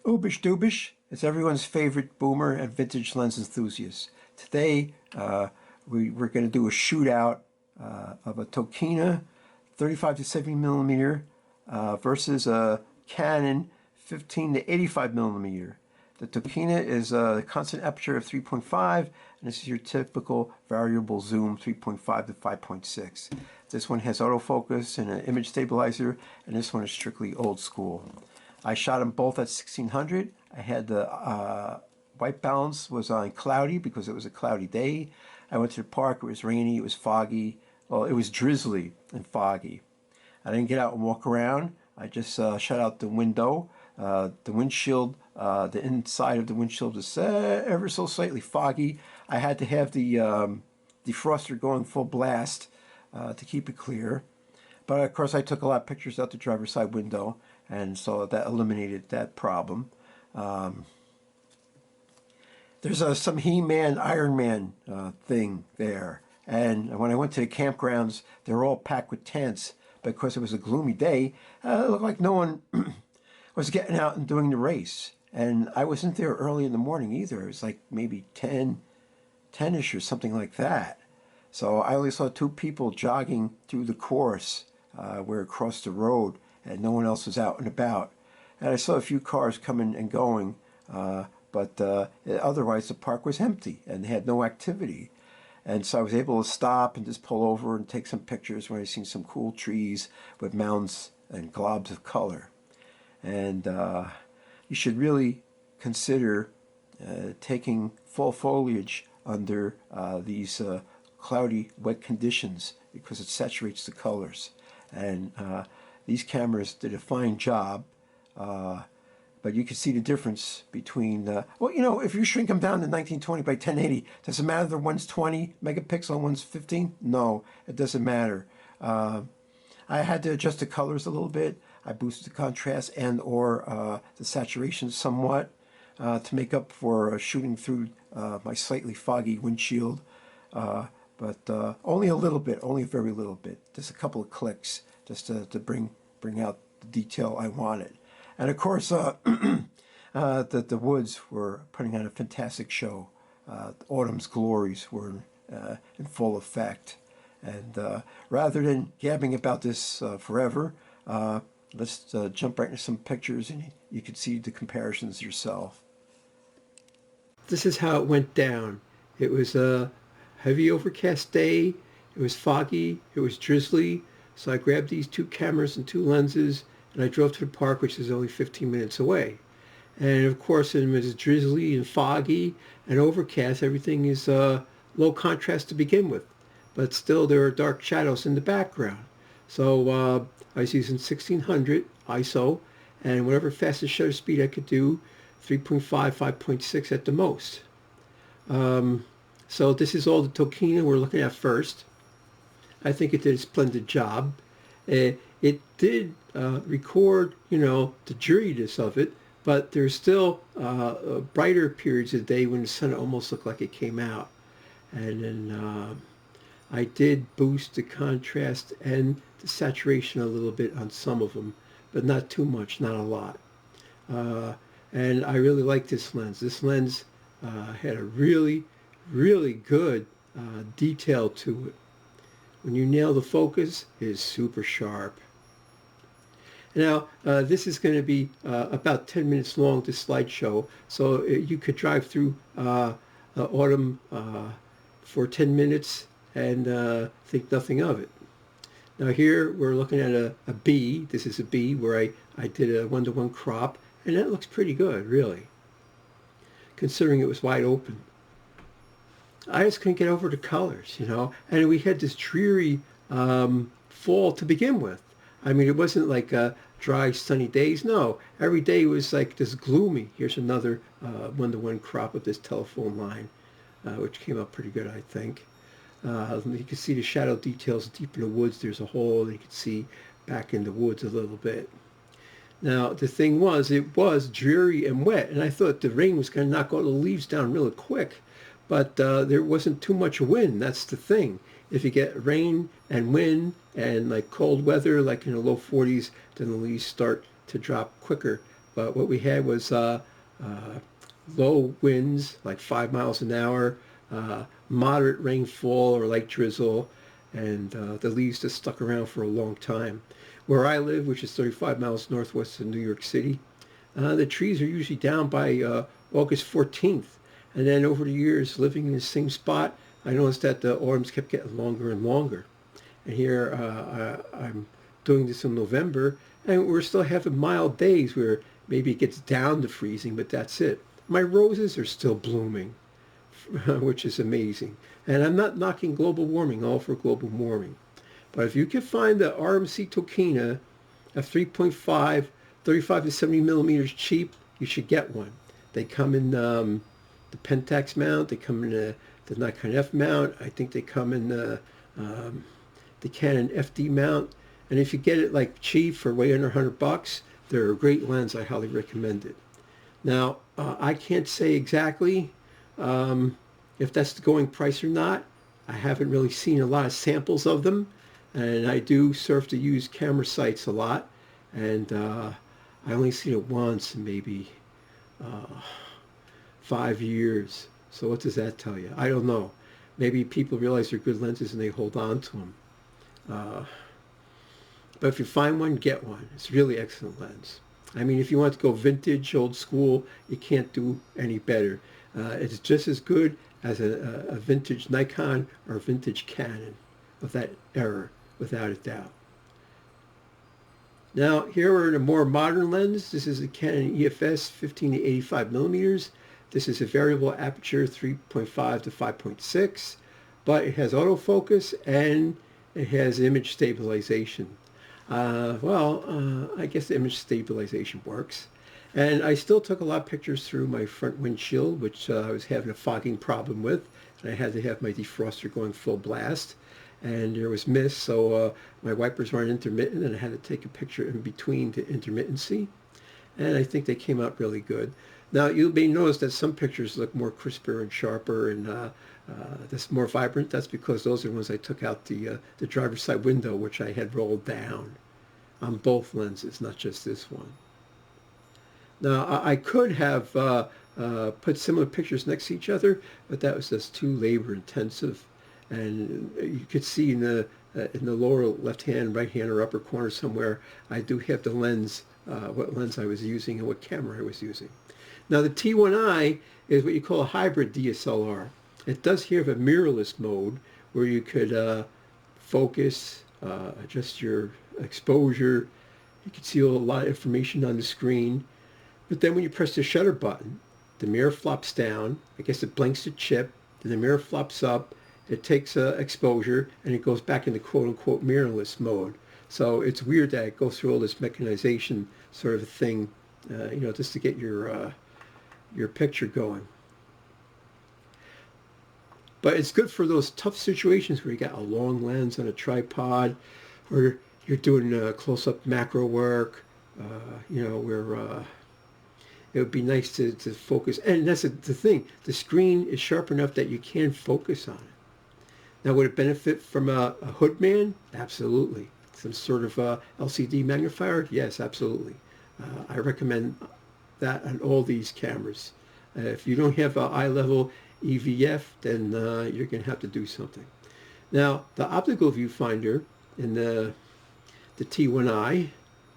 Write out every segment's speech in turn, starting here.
Oobish doobish, it's everyone's favorite boomer and vintage lens enthusiast. Today, we're going to do a shootout of a Tokina 35 to 70 millimeter versus a Canon 15 to 85 millimeter. The Tokina is a constant aperture of 3.5, and this is your typical variable zoom 3.5 to 5.6. This one has autofocus and an image stabilizer, and this one is strictly old school. I shot them both at 1600. I had the white balance was on cloudy because it was a cloudy day. I went to the park. It was rainy. It was foggy. Well, it was drizzly and foggy. I didn't get out and walk around. I just shut out the window. The windshield, the inside of the windshield is ever so slightly foggy. I had to have the defroster going full blast to keep it clear. But of course, I took a lot of pictures out the driver's side window, and so that eliminated that problem. There's some He-Man, Iron Man thing there. And when I went to the campgrounds, they were all packed with tents. But of course, it was a gloomy day. It looked like no one was getting out and doing the race. And I wasn't there early in the morning either. It was like maybe 10-ish or something like that. So I only saw two people jogging through the course where it crossed the road, and no one else was out and about. And I saw a few cars coming and going, but otherwise the park was empty and they had no activity. And so I was able to stop and just pull over and take some pictures where I seen some cool trees with mounds and globs of color. And you should really consider taking fall foliage under these cloudy, wet conditions because it saturates the colors. And these cameras did a fine job, but you can see the difference between, well, you know, if you shrink them down to 1920 by 1080, does it matter that one's 20 megapixel and one's 15? No, it doesn't matter. I had to adjust the colors a little bit. I boosted the contrast and or the saturation somewhat to make up for shooting through my slightly foggy windshield. But only a little bit, only a very little bit, just a couple of clicks, just to bring out the detail I wanted. And of course, the woods were putting on a fantastic show. Autumn's glories were in full effect. And rather than gabbing about this forever, let's jump right into some pictures, and you can see the comparisons yourself. This is how it went down. It was a heavy overcast day. It was foggy. It was drizzly. So I grabbed these two cameras and two lenses, and I drove to the park, which is only 15 minutes away. And of course, it was drizzly and foggy and overcast. Everything is low contrast to begin with, but still there are dark shadows in the background. So I was using 1600 ISO, and whatever fastest shutter speed I could do, 3.5, 5.6 at the most. So this is all the Tokina we're looking at first. I think it did a splendid job. It did record, you know, the dreariness of it, but there's still brighter periods of the day when the sun almost looked like it came out. And then I did boost the contrast and the saturation a little bit on some of them, but not too much, not a lot. And I really like this lens. This lens had a really good detail to it. When you nail the focus, it is super sharp. Now, this is going to be about 10 minutes long, this slideshow, so you could drive through autumn for 10 minutes and think nothing of it. Now here we're looking at a B. This is a B where I did a 1-to-1 crop, and that looks pretty good, really, considering it was wide open. I just couldn't get over the colors, you know, and we had this dreary fall to begin with. I mean, it wasn't like dry, sunny days. No, every day was like this gloomy. Here's another 1-to-1 crop of this telephone line, which came out pretty good, I think. You can see the shadow details deep in the woods. There's a hole. You can see back in the woods a little bit. Now, the thing was, it was dreary and wet, and I thought the rain was going to knock all the leaves down really quick. But there wasn't too much wind. That's the thing. If you get rain and wind and like cold weather, like in the low 40s, then the leaves start to drop quicker. But what we had was low winds, like 5 miles an hour, moderate rainfall or light drizzle, and the leaves just stuck around for a long time. Where I live, which is 35 miles northwest of New York City, the trees are usually down by August 14th. And then over the years, living in the same spot, I noticed that the autumns kept getting longer and longer. And here I'm doing this in November, and we're still having mild days where maybe it gets down to freezing, but that's it. My roses are still blooming, which is amazing. And I'm not knocking global warming, all for global warming. But if you can find the RMC Tokina at 3.5, 35 to 70 millimeters cheap, you should get one. They come in the Pentax mount, they come in the Nikon F mount, I think they come in the Canon FD mount. And if you get it like cheap for way under $100, they're a great lens. I highly recommend it. Now, I can't say exactly if that's the going price or not. I haven't really seen a lot of samples of them, and I do surf to use camera sites a lot, and I only seen it once in maybe 5 years. So what does that tell you? I don't know. Maybe people realize they're good lenses and they hold on to them. But if you find one, get one. It's a really excellent lens. I mean, if you want to go vintage, old school, you can't do any better. It's just as good as a vintage Nikon or vintage Canon of that era, without a doubt. Now, here are the more modern lens. This is a Canon EF-S 15 to 85 millimeters. This is a variable aperture 3.5 to 5.6, but it has autofocus and it has image stabilization. I guess the image stabilization works. And I still took a lot of pictures through my front windshield, which I was having a fogging problem with. And I had to have my defroster going full blast. And there was mist, so my wipers weren't intermittent, and I had to take a picture in between the intermittency. And I think they came out really good. Now, you may notice that some pictures look more crisper and sharper and that's more vibrant. That's because those are the ones I took out the driver's side window, which I had rolled down on both lenses, not just this one. Now, I could have put similar pictures next to each other, but that was just too labor intensive. And you could see in the lower left hand, right hand, or upper corner somewhere, I do have the lens, what lens I was using and what camera I was using. Now, the T1i is what you call a hybrid DSLR. It does have a mirrorless mode where you could focus, adjust your exposure. You can see a lot of information on the screen. But then when you press the shutter button, the mirror flops down. I guess it blinks the chip. Then the mirror flops up. It takes exposure, and it goes back into quote-unquote mirrorless mode. So it's weird that it goes through all this mechanization sort of a thing, just to get your picture going. But it's good for those tough situations where you got a long lens on a tripod, or you're doing close-up macro work, where it would be nice to focus. And that's the thing. The screen is sharp enough that you can focus on it. Now, would it benefit from a hood man? Absolutely. Some sort of LCD magnifier? Yes, absolutely. I recommend that on all these cameras. If you don't have an eye-level EVF, then you're going to have to do something. Now, the optical viewfinder in the T1i,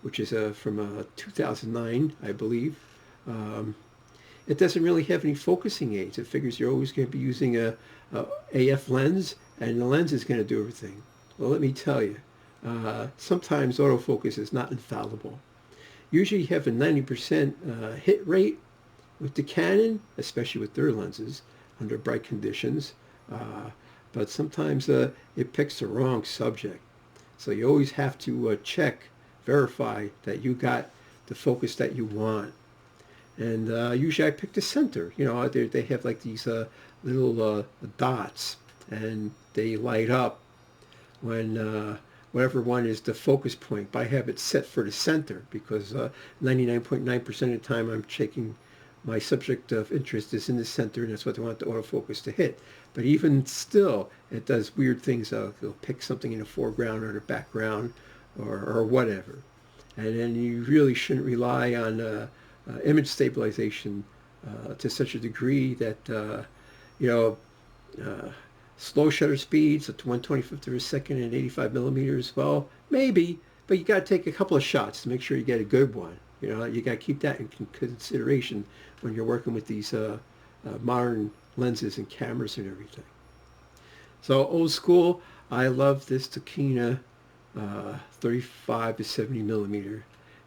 which is from 2009, I believe, it doesn't really have any focusing aids. It figures you're always going to be using a AF lens, and the lens is going to do everything. Well, let me tell you, sometimes autofocus is not infallible. Usually you have a 90% hit rate with the Canon, especially with their lenses, under bright conditions. But sometimes it picks the wrong subject. So you always have to check, verify that you got the focus that you want. And usually I pick the center. They have like these little dots, and they light up when whatever one is the focus point. But I have it set for the center because 99.9% of the time I'm checking my subject of interest is in the center, and that's what I want the autofocus to hit. But even still, it does weird things. It'll pick something in the foreground or the background or whatever. And then you really shouldn't rely on image stabilization to such a degree that you know, slow shutter speeds up to 1/25 of a second and 85 millimeters. Well, maybe, but you got to take a couple of shots to make sure you get a good one. You know, you got to keep that in consideration when you're working with these modern lenses and cameras and everything. So old school, I love this Tokina 35 to 70 millimeter.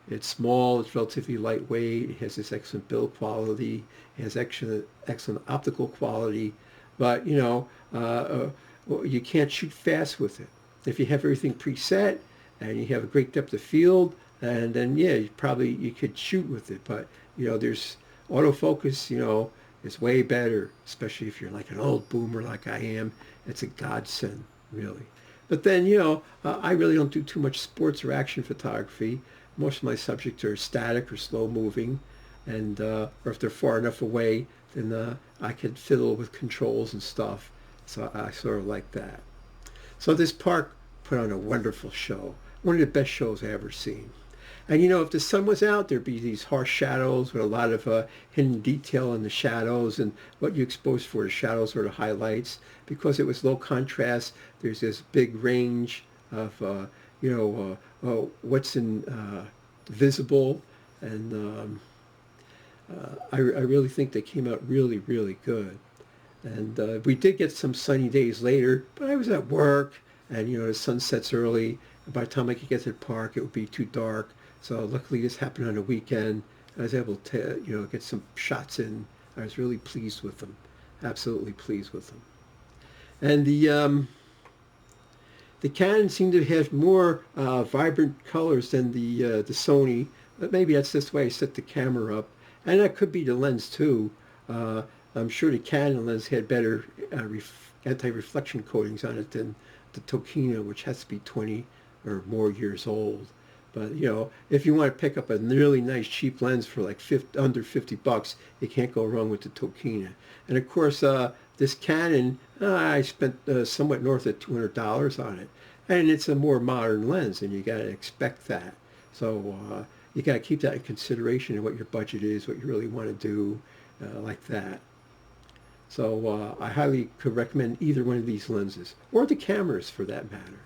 It's small, it's relatively lightweight, it has this excellent build quality, it has excellent optical quality, but you know, you can't shoot fast with it. If you have everything preset and you have a great depth of field, and then yeah, you could shoot with it, but you know, there's autofocus, you know, is way better, especially if you're like an old boomer like I am. It's a godsend, really. But then, you know, I really don't do too much sports or action photography. Most of my subjects are static or slow moving, and or if they're far enough away, then I can fiddle with controls and stuff. So I sort of like that. So this park put on a wonderful show, one of the best shows I've ever seen. And you know, if the sun was out, there'd be these harsh shadows with a lot of hidden detail in the shadows, and what you exposed for the shadows or the highlights. Because it was low contrast, there's this big range of you know, what's visible, and I really think they came out really, really good. And we did get some sunny days later, but I was at work, and you know, the sun sets early. And by the time I could get to the park, it would be too dark. So luckily this happened on a weekend. I was able to, you know, get some shots in. I was really pleased with them, absolutely pleased with them. And the Canon seemed to have more vibrant colors than the Sony. But maybe that's just the way I set the camera up, and that could be the lens too. I'm sure the Canon lens had better anti-reflection coatings on it than the Tokina, which has to be 20 or more years old. But you know, if you want to pick up a really nice cheap lens for like under $50, you can't go wrong with the Tokina. And of course, this Canon, I spent somewhat north of $200 on it, and it's a more modern lens, and you got to expect that. So you got to keep that in consideration of what your budget is, what you really want to do, like that. So I highly could recommend either one of these lenses, or the cameras for that matter.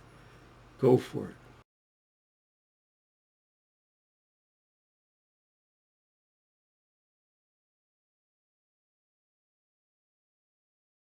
Go for it.